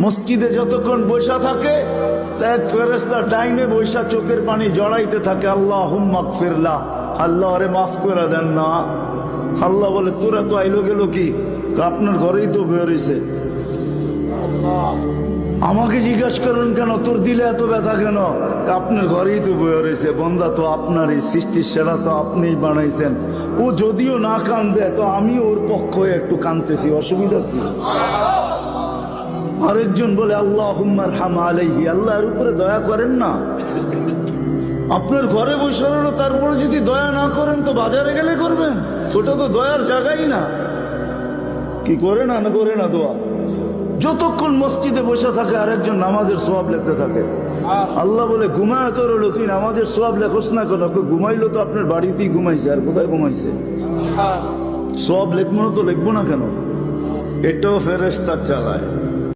মসজিদে যতক্ষণ বৈশা থাকে তা এক ফেরেশতা ডাইনে বৈশা চোখের পানি জড়াইতে থাকে, আল্লাহুম্মা গফিরলা, আল্লাহ আরে মাফ করে দেন না। আল্লাহ বলে তোরা তো আইলো গেল কি, আপনার ঘরেই তো বের হইছে। আমাকে জিজ্ঞাসা করেন কেন, তোর দিলে এত ব্যথা কেন? আপনার ঘরেই তো বয়ে রয়েছে। বন্দা তো আপনারই, সৃষ্টির সেরা তো আপনিই বানাইছেন। ও যদিও না কান্দে তো আমি ওর পক্ষ হয়ে একটু কাঁদতেছি, অসুবিধা কি? আরেকজন বলে আল্লাহুম্মা আরহাম আলাইহি, আল্লাহর উপরে দয়া করেন না। আপনার ঘরে বসে রইল, তারপরে যদি দয়া না করেন তো বাজারে গেলে করবেন, ওটা তো দয়ার জায়গাই না। কি করে না করে না দোয়া? যতক্ষণ মসজিদে বসে থাকে আরেকজন নামাজের সওয়াব লিখতে থাকে। আল্লাহ বলে ঘুমায় তো রইল, তুই নামাজের সওয়াব লেখস না কেন? ঘুমাইলো তো আপনার বাড়িতেই ঘুমাইছে, আর কোথায় ঘুমাইছে? সওয়াব লিখবো না তো লিখবো না কেন? এটাও ফেরেশতা চালায়।